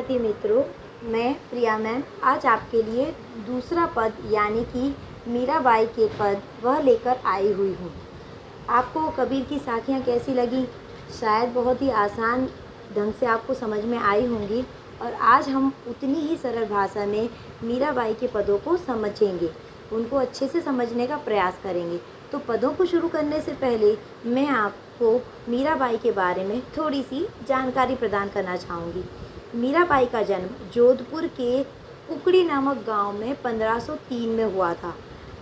विद्यार्थी मित्रों, मैं प्रिया मैम आज आपके लिए दूसरा पद यानी कि मीराबाई के पद वह लेकर आई हुई हूँ। आपको कबीर की साखियाँ कैसी लगी? शायद बहुत ही आसान ढंग से आपको समझ में आई होंगी और आज हम उतनी ही सरल भाषा में मीराबाई के पदों को समझेंगे, उनको अच्छे से समझने का प्रयास करेंगे। तो पदों को शुरू करने से पहले मैं आपको मीराबाई के बारे में थोड़ी सी जानकारी प्रदान करना चाहूँगी। मीराबाई का जन्म जोधपुर के कुकड़ी नामक गांव में 1503 में हुआ था।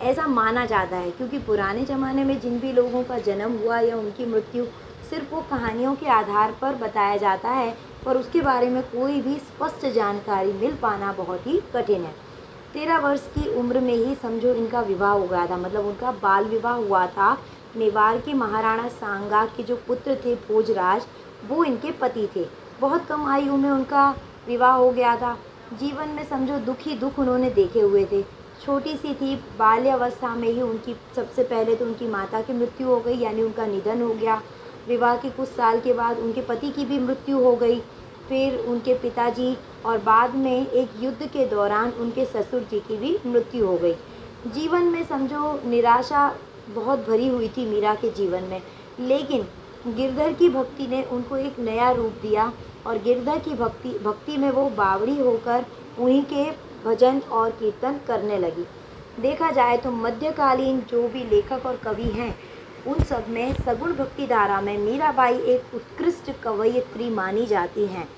ऐसा माना जाता है क्योंकि पुराने ज़माने में जिन भी लोगों का जन्म हुआ या उनकी मृत्यु सिर्फ वो कहानियों के आधार पर बताया जाता है, पर उसके बारे में कोई भी स्पष्ट जानकारी मिल पाना बहुत ही कठिन है। 13 वर्ष की उम्र में ही समझो इनका विवाह हो गया था, मतलब उनका बाल विवाह हुआ था। मेवाड़ के महाराणा सांगा के जो पुत्र थे भोजराज, वो इनके पति थे। बहुत कम आयु में उनका विवाह हो गया था। जीवन में समझो दुख ही दुख उन्होंने देखे हुए थे। छोटी सी थी, बाल्यावस्था में ही उनकी सबसे पहले तो उनकी माता की मृत्यु हो गई, यानी उनका निधन हो गया। विवाह के कुछ साल के बाद उनके पति की भी मृत्यु हो गई, फिर उनके पिताजी और बाद में एक युद्ध के दौरान उनके ससुर जी की भी मृत्यु हो गई। जीवन में समझो निराशा बहुत भरी हुई थी मीरा के जीवन में, लेकिन गिरधर की भक्ति ने उनको एक नया रूप दिया और गिरधर की भक्ति में वो बावड़ी होकर उन्हीं के भजन और कीर्तन करने लगी। देखा जाए तो मध्यकालीन जो भी लेखक और कवि हैं, उन सब में सगुण भक्ति धारा में मीराबाई एक उत्कृष्ट कवयित्री मानी जाती हैं।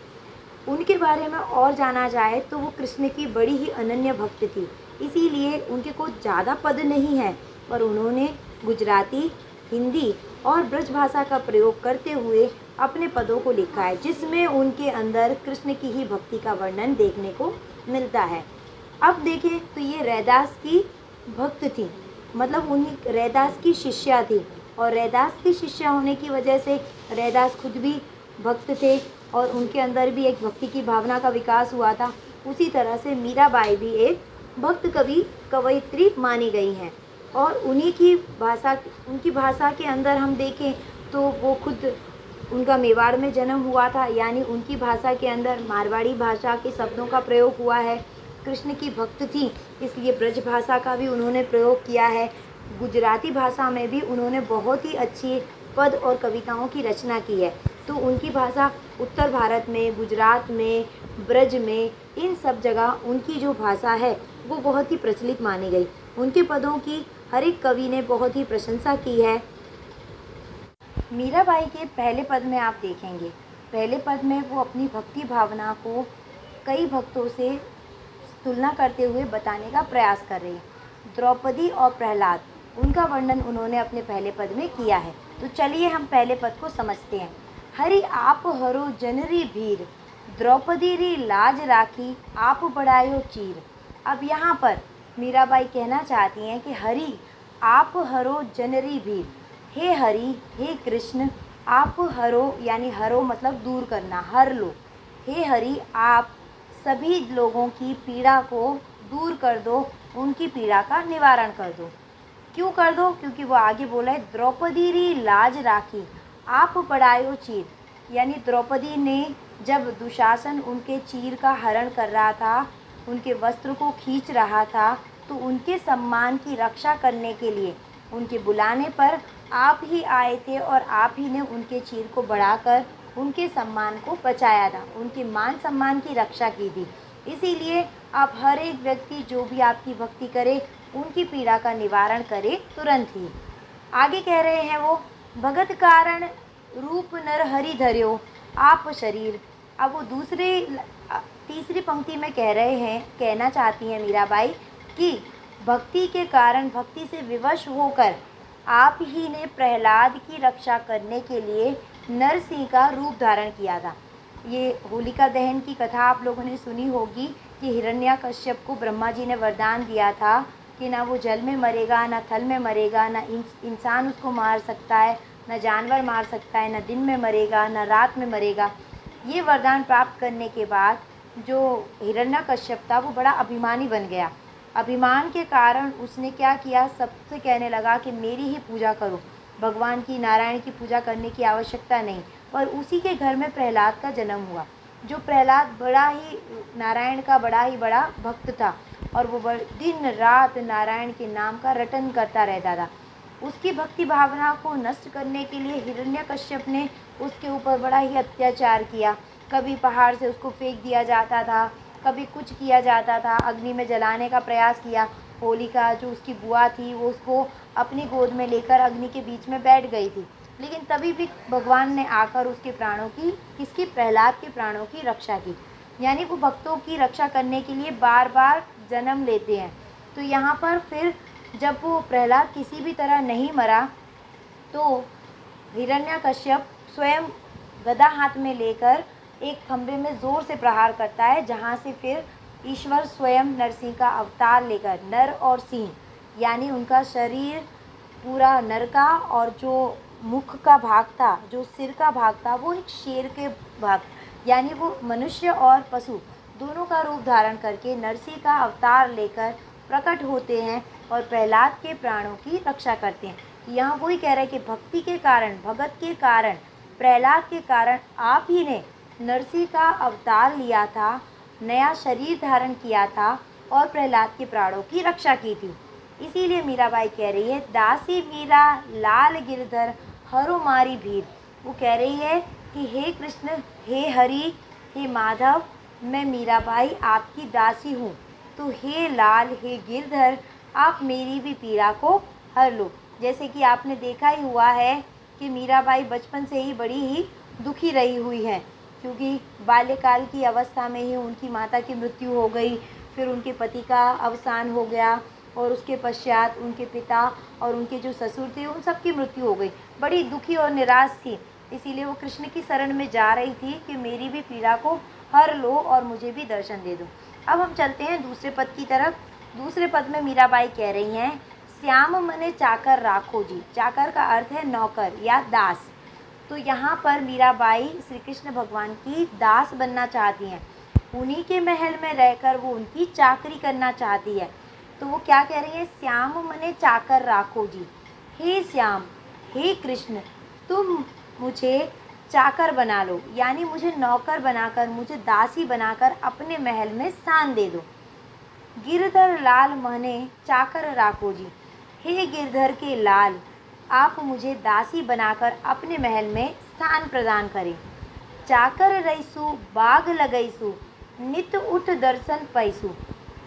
उनके बारे में और जाना जाए तो वो कृष्ण की बड़ी ही अनन्य भक्त थी, इसीलिए उनके कुछ ज़्यादा पद नहीं हैं, पर उन्होंने गुजराती, हिंदी और ब्रज भाषा का प्रयोग करते हुए अपने पदों को लिखा है, जिसमें उनके अंदर कृष्ण की ही भक्ति का वर्णन देखने को मिलता है। अब देखें तो ये रैदास की भक्त थी, मतलब उन्हीं रैदास की शिष्या थी, और रैदास की शिष्या होने की वजह से रैदास खुद भी भक्त थे और उनके अंदर भी एक भक्ति की भावना का विकास हुआ था। उसी तरह से मीराबाई भी एक भक्त कवयित्री मानी गई हैं और उनकी भाषा के अंदर हम देखें तो वो खुद उनका मेवाड़ में जन्म हुआ था, यानी उनकी भाषा के अंदर मारवाड़ी भाषा के शब्दों का प्रयोग हुआ है। कृष्ण की भक्त थी, इसलिए ब्रज भाषा का भी उन्होंने प्रयोग किया है। गुजराती भाषा में भी उन्होंने बहुत ही अच्छी पद और कविताओं की रचना की है। तो उनकी भाषा उत्तर भारत में, गुजरात में, ब्रज में, इन सब जगह उनकी जो भाषा है वो बहुत ही प्रचलित मानी गई। उनके पदों की हर एक कवि ने बहुत ही प्रशंसा की है। मीराबाई के पहले पद में आप देखेंगे, पहले पद में वो अपनी भक्ति भावना को कई भक्तों से तुलना करते हुए बताने का प्रयास कर रही है। द्रौपदी और प्रहलाद, उनका वर्णन उन्होंने अपने पहले पद में किया है। तो चलिए हम पहले पद को समझते हैं। हरि आप हरो जनरी भीर, द्रौपदी री लाज राखी, आप बढ़ायो चीर। अब यहाँ पर मीराबाई कहना चाहती हैं कि हरि आप हरो जनरी भीर, हे हरि, हे कृष्ण, आप हरो यानी हरो मतलब दूर करना, हर लो। हे हरि, आप सभी लोगों की पीड़ा को दूर कर दो, उनकी पीड़ा का निवारण कर दो। क्यों कर दो? क्योंकि वो आगे बोला है द्रौपदी री लाज राखी, आप बढ़ायो चीर, यानी द्रौपदी ने जब दुशासन उनके चीर का हरण कर रहा था, उनके वस्त्र को खींच रहा था, तो उनके सम्मान की रक्षा करने के लिए उनके बुलाने पर आप ही आए थे और आप ही ने उनके चीर को बढ़ाकर उनके सम्मान को बचाया था, उनके मान सम्मान की रक्षा की थी। इसीलिए आप हर एक व्यक्ति जो भी आपकी भक्ति करे, उनकी पीड़ा का निवारण करे तुरंत ही। आगे कह रहे हैं वो, भगत कारण रूप नर हरि धर्यो, आप शरीर। अब वो तीसरी पंक्ति में कह रहे हैं, कहना चाहती हैं मीराबाई कि भक्ति के कारण, भक्ति से विवश होकर आप ही ने प्रहलाद की रक्षा करने के लिए नरसिंह का रूप धारण किया था। ये होलिका दहन की कथा आप लोगों ने सुनी होगी कि हिरण्याकश्यप को ब्रह्मा जी ने वरदान दिया था कि ना वो जल में मरेगा, ना थल में मरेगा, ना इंसान उसको मार सकता है, ना जानवर मार सकता है, ना दिन में मरेगा, ना रात में मरेगा। ये वरदान प्राप्त करने के बाद जो हिरण्याकश्यप था वो बड़ा अभिमानी बन गया। अभिमान के कारण उसने क्या किया, सबसे कहने लगा कि मेरी ही पूजा करो, भगवान की, नारायण की पूजा करने की आवश्यकता नहीं। और उसी के घर में प्रहलाद का जन्म हुआ। जो प्रहलाद बड़ा ही नारायण का बड़ा ही बड़ा भक्त था और वो दिन रात नारायण के नाम का रटन करता रहता था। उसकी भक्ति भावना को नष्ट करने के लिए हिरण्यकश्यप ने उसके ऊपर बड़ा ही अत्याचार किया। कभी पहाड़ से उसको फेंक दिया जाता था, कभी कुछ किया जाता था, अग्नि में जलाने का प्रयास किया। होलिका जो उसकी बुआ थी वो उसको अपनी गोद में लेकर अग्नि के बीच में बैठ गई थी, लेकिन तभी भी भगवान ने आकर उसके प्राणों की, किसकी, प्रहलाद के प्राणों की रक्षा की। यानी वो भक्तों की रक्षा करने के लिए बार बार जन्म लेते हैं। तो यहाँ पर फिर जब वो प्रहलाद किसी भी तरह नहीं मरा तो हिरण्यकश्यप स्वयं गदा हाथ में लेकर एक खंभे में ज़ोर से प्रहार करता है, जहाँ से फिर ईश्वर स्वयं नरसिंह का अवतार लेकर, नर और सिंह यानी उनका शरीर पूरा नर का और जो मुख का भाग था, जो सिर का भाग था, वो एक शेर के भाग, यानी वो मनुष्य और पशु दोनों का रूप धारण करके नरसिंह का अवतार लेकर प्रकट होते हैं और प्रहलाद के प्राणों की रक्षा करते हैं। यहाँ वही कह रहे हैं कि भक्ति के कारण, भगत के कारण, प्रहलाद के कारण आप ही ने नरसिंह का अवतार लिया था, नया शरीर धारण किया था और प्रहलाद के प्राणों की रक्षा की थी। इसीलिए मीराबाई कह रही है, दासी मीरा लाल गिरधर हरो मारी भीर। वो कह रही है कि हे कृष्ण, हे हरि, हे माधव, मैं मीराबाई आपकी दासी हूँ, तो हे लाल, हे गिरधर, आप मेरी भी पीड़ा को हर लो। जैसे कि आपने देखा ही हुआ है कि मीराबाई बचपन से ही बड़ी ही दुखी रही हुई है, क्योंकि बाल्यकाल की अवस्था में ही उनकी माता की मृत्यु हो गई, फिर उनके पति का अवसान हो गया और उसके पश्चात उनके पिता और उनके जो ससुर थे उन सब की मृत्यु हो गई। बड़ी दुखी और निराश थी, इसीलिए वो कृष्ण की शरण में जा रही थी कि मेरी भी पीड़ा को हर लो और मुझे भी दर्शन दे दो। अब हम चलते हैं दूसरे पद की तरफ। दूसरे पद में मीराबाई कह रही हैं, श्याम मने चाकर राखो जी। चाकर का अर्थ है नौकर या दास। तो यहाँ पर मीराबाई श्री कृष्ण भगवान की दास बनना चाहती हैं, उन्हीं के महल में रहकर वो उनकी चाकरी करना चाहती है। तो वो क्या कह रही है, श्याम मने चाकर राखो जी। हे श्याम, हे कृष्ण, तुम मुझे चाकर बना लो, यानी मुझे नौकर बनाकर, मुझे दासी बनाकर अपने महल में स्थान दे दो। गिरधर लाल मने चाकर राखो जी। हे गिरधर के लाल, आप मुझे दासी बनाकर अपने महल में स्थान प्रदान करें। चाकर रईसु बाग लगईसु नित उठ दर्शन पैसु।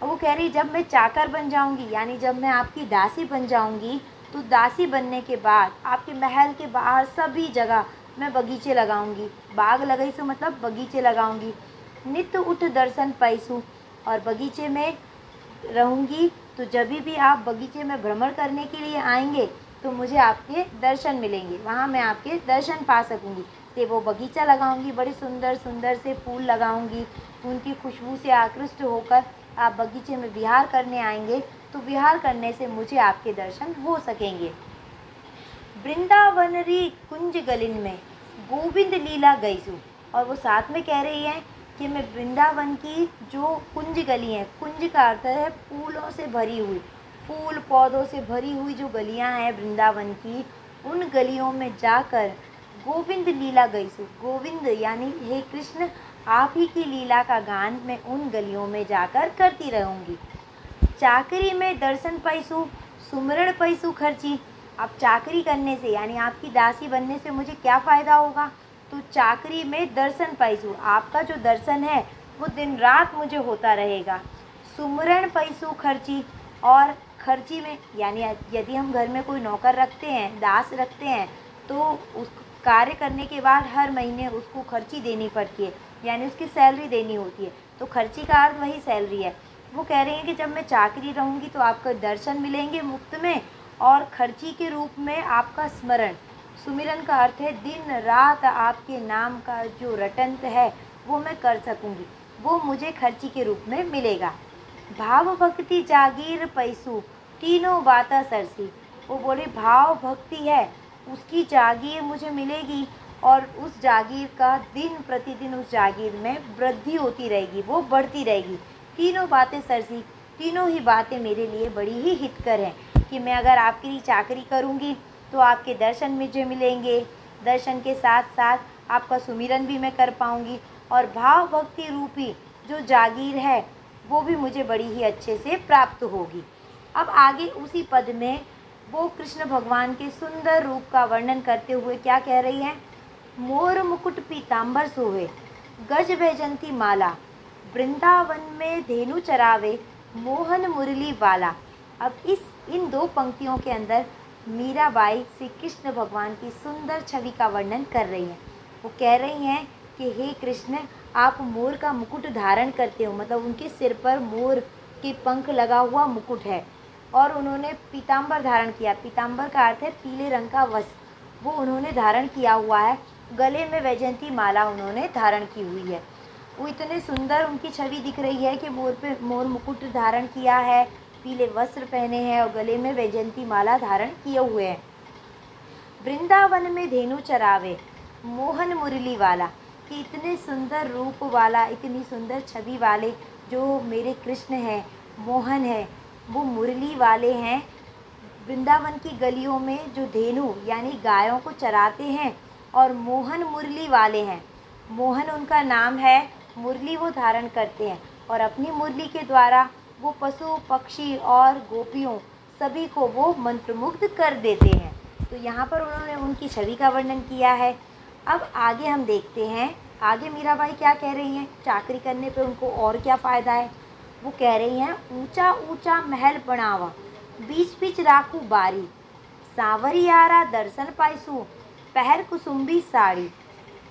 वो कह रही, जब मैं चाकर बन जाऊंगी, यानी जब मैं आपकी दासी बन जाऊंगी, तो दासी बनने के बाद आपके महल के बाहर सभी जगह मैं बगीचे लगाऊंगी। बाग लगईसु मतलब बगीचे लगाऊंगी। नित उठ दर्शन पैसु, और बगीचे में रहूंगी, तो जब भी आप बगीचे में भ्रमण करने के लिए आएंगे तो मुझे आपके दर्शन मिलेंगे, वहाँ मैं आपके दर्शन पा सकूंगी। से वो बगीचा लगाऊंगी, बड़े सुंदर सुंदर से फूल लगाऊंगी, उनकी खुशबू से आकृष्ट होकर आप बगीचे में विहार करने आएंगे, तो विहार करने से मुझे आपके दर्शन हो सकेंगे। वृंदावन री कुंज गलिन में गोविंद लीला गईसु। और वो साथ में कह रही है कि मैं वृंदावन की जो कुंज गली हैं, कुंज का अर्थ है फूलों से भरी हुई, फूल पौधों से भरी हुई जो गलियां हैं वृंदावन की, उन गलियों में जाकर गोविंद लीला गईसु। गोविंद यानी हे कृष्ण, आप ही की लीला का गान मैं उन गलियों में जाकर करती रहूँगी। चाकरी में दर्शन पैसु सुमरण पैसु खर्ची। अब चाकरी करने से, यानी आपकी दासी बनने से मुझे क्या फ़ायदा होगा, तो चाकरी में दर्शन पैसु, आपका जो दर्शन है वो दिन रात मुझे होता रहेगा। सुमरण पैसु खर्ची, और खर्ची में, यानी यदि हम घर में कोई नौकर रखते हैं, दास रखते हैं, तो उस कार्य करने के बाद हर महीने उसको खर्ची देनी पड़ती है, यानी उसकी सैलरी देनी होती है। तो खर्ची का अर्थ वही सैलरी है। वो कह रही हैं कि जब मैं चाकरी रहूँगी तो आपको दर्शन मिलेंगे मुफ्त में, और खर्ची के रूप में आपका स्मरण, सुमिरन का अर्थ है दिन रात आपके नाम का जो रटंत है वो मैं कर सकूँगी, वो मुझे खर्ची के रूप में मिलेगा। भाव भक्ति जागीर पैसू तीनों बाता सरसी। वो बोले भाव भक्ति है, उसकी जागीर मुझे मिलेगी, और उस जागीर का दिन प्रतिदिन उस जागीर में वृद्धि होती रहेगी, वो बढ़ती रहेगी। तीनों बातें सरसी, तीनों ही बातें मेरे लिए बड़ी ही हितकर हैं, कि मैं अगर आपके लिए चाकरी करूँगी तो आपके दर्शन मुझे मिलेंगे, दर्शन के साथ साथ आपका सुमिरन भी मैं कर पाऊँगी, और भाव भक्ति रूपी जो जागीर है वो भी मुझे बड़ी ही अच्छे से प्राप्त होगी। अब आगे उसी पद में वो कृष्ण भगवान के सुंदर रूप का वर्णन करते हुए क्या कह रही हैं? मोर मुकुट पीताम्बर सोहे, गज वैजंती माला, वृंदावन में धेनु चरावे, मोहन मुरली वाला। अब इन दो पंक्तियों के अंदर मीराबाई श्री कृष्ण भगवान की सुंदर छवि का वर्णन कर रही हैं। वो कह रही हैं कि हे कृष्ण, आप मोर का मुकुट धारण करते हो, मतलब उनके सिर पर मोर के पंख लगा हुआ मुकुट है, और उन्होंने पीताम्बर धारण किया। पीताम्बर का अर्थ है पीले रंग का वस्त्र, वो उन्होंने धारण किया हुआ है। गले में वैजयंती माला उन्होंने धारण की हुई है। वो इतने सुंदर उनकी छवि दिख रही है कि मोर मुकुट धारण किया है, पीले वस्त्र पहने हैं और गले में वैजयंती माला धारण किए हुए हैं। वृंदावन में धेनु चरावे, मोहन मुरली वाला, कि इतने सुंदर रूप वाला, इतनी सुंदर छवि वाले जो मेरे कृष्ण हैं, मोहन है, वो मुरली वाले हैं। वृंदावन की गलियों में जो धेनु यानी गायों को चराते हैं, और मोहन मुरली वाले हैं। मोहन उनका नाम है, मुरली वो धारण करते हैं, और अपनी मुरली के द्वारा वो पशु पक्षी और गोपियों सभी को वो मंत्रमुग्ध कर देते हैं। तो यहाँ पर उन्होंने उनकी छवि का वर्णन किया है। अब आगे हम देखते हैं, आगे मीराबाई क्या कह रही हैं? चाकरी करने पे उनको और क्या फ़ायदा है? वो कह रही हैं, ऊंचा ऊंचा महल बनावा, बीच बीच राखू बारी, सांवरियारा दर्शन पाइसू, पहर कुसुम्बी साड़ी।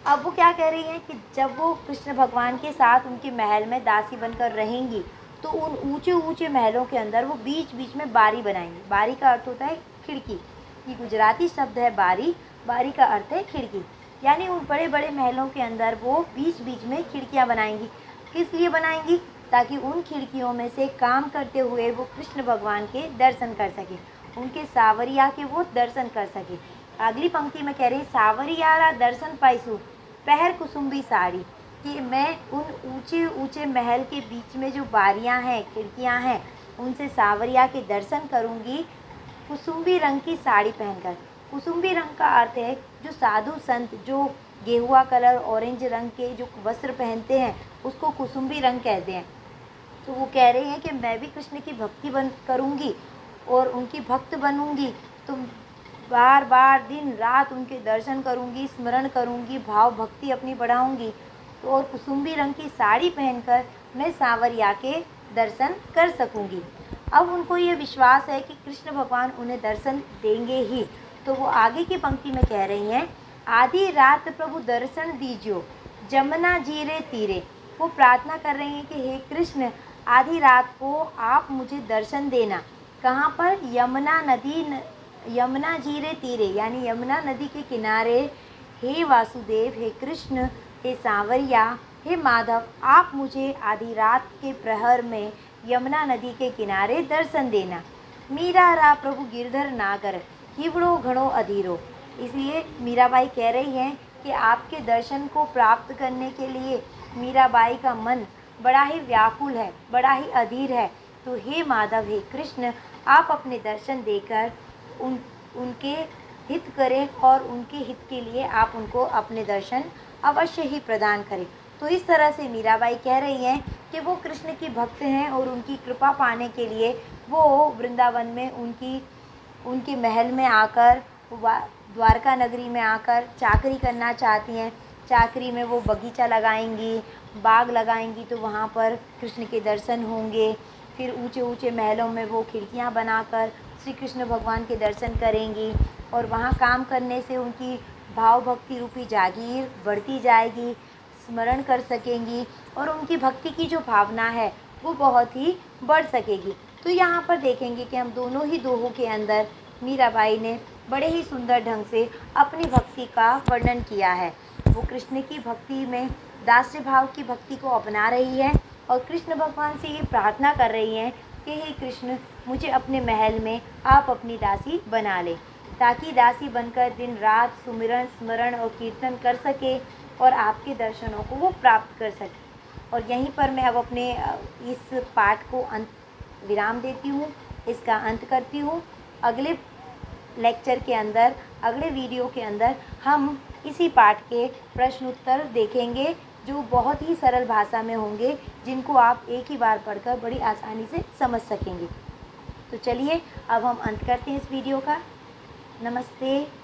अब वो क्या कह रही हैं कि जब वो कृष्ण भगवान के साथ उनके महल में दासी बनकर रहेंगी, तो उन ऊंचे ऊंचे महलों के अंदर वो बीच बीच में बारी बनाएंगी। बारी का अर्थ होता है खिड़की, ये गुजराती शब्द है बारी। बारी का अर्थ है खिड़की, यानी उन बड़े बड़े महलों के अंदर वो बीच बीच में खिड़कियाँ बनाएंगी। किस लिए बनाएंगी? ताकि उन खिड़कियों में से काम करते हुए वो कृष्ण भगवान के दर्शन कर सके, उनके सावरिया के वो दर्शन कर सके। अगली पंक्ति में कह रही, सावरियारा दर्शन पाइसू, पहर कुसुम्बी साड़ी, कि मैं उन ऊंचे ऊंचे महल के बीच में जो बारियां हैं, खिड़कियां हैं, उनसे सावरिया के दर्शन करूंगी कुसुम्बी रंग की साड़ी पहनकर। कुसुम्बी रंग का अर्थ है जो साधु संत जो गेहुआ कलर ऑरेंज रंग के जो वस्त्र पहनते हैं उसको कुसुम्बी रंग कहते हैं। तो वो कह रहे हैं कि मैं भी कृष्ण की भक्ति करूंगी और उनकी भक्त बनूंगी, तो बार बार दिन रात उनके दर्शन करूंगी, स्मरण करूंगी, भाव भक्ति अपनी बढ़ाऊंगी, तो और कुसुम्बी रंग की साड़ी पहनकर मैं सांवरिया के दर्शन कर सकूंगी। अब उनको ये विश्वास है कि कृष्ण भगवान उन्हें दर्शन देंगे ही। तो वो आगे की पंक्ति में कह रही हैं, आधी रात प्रभु दर्शन दीजियो, जमुना जीरे तीरे। वो प्रार्थना कर रही हैं कि हे कृष्ण, आधी रात को आप मुझे दर्शन देना। कहाँ पर? यमुना जीरे तीरे, यानी यमुना नदी के किनारे। हे वासुदेव, हे कृष्ण, हे सांवरिया, हे माधव, आप मुझे आधी रात के प्रहर में यमुना नदी के किनारे दर्शन देना। मीरा रा प्रभु गिरधर नागर, हिवड़ो घड़ो अधीरो। इसलिए मीराबाई कह रही हैं कि आपके दर्शन को प्राप्त करने के लिए मीराबाई का मन बड़ा ही व्याकुल है, बड़ा ही अधीर है। तो हे माधव, हे कृष्ण, आप अपने दर्शन देकर उनके हित करें और उनके हित के लिए आप उनको अपने दर्शन अवश्य ही प्रदान करें। तो इस तरह से मीराबाई कह रही हैं कि वो कृष्ण की भक्त हैं और उनकी कृपा पाने के लिए वो वृंदावन में उनके महल में आकर, द्वारका नगरी में आकर चाकरी करना चाहती हैं। चाकरी में वो बगीचा लगाएंगी, बाग लगाएंगी, तो वहाँ पर कृष्ण के दर्शन होंगे। फिर ऊंचे ऊंचे महलों में वो खिड़कियाँ बनाकर श्री कृष्ण भगवान के दर्शन करेंगी, और वहाँ काम करने से उनकी भाव भक्ति रूपी जागीर बढ़ती जाएगी, स्मरण कर सकेंगी, और उनकी भक्ति की जो भावना है वो बहुत ही बढ़ सकेगी। तो यहाँ पर देखेंगे कि हम दोनों ही दोहों के अंदर मीराबाई ने बड़े ही सुंदर ढंग से अपनी भक्ति का वर्णन किया है। वो कृष्ण की भक्ति में दास्य भाव की भक्ति को अपना रही है और कृष्ण भगवान से ये प्रार्थना कर रही हैं कि हे कृष्ण, मुझे अपने महल में आप अपनी दासी बना लें, ताकि दासी बनकर दिन रात सुमिरन, स्मरण और कीर्तन कर सके और आपके दर्शनों को वो प्राप्त कर सके। और यहीं पर मैं अब अपने इस पाठ को विराम देती हूँ, इसका अंत करती हूँ। अगले लेक्चर के अंदर, अगले वीडियो के अंदर हम इसी पाठ के प्रश्न उत्तर देखेंगे, जो बहुत ही सरल भाषा में होंगे, जिनको आप एक ही बार पढ़कर बड़ी आसानी से समझ सकेंगे। तो चलिए अब हम अंत करते हैं इस वीडियो का। नमस्ते।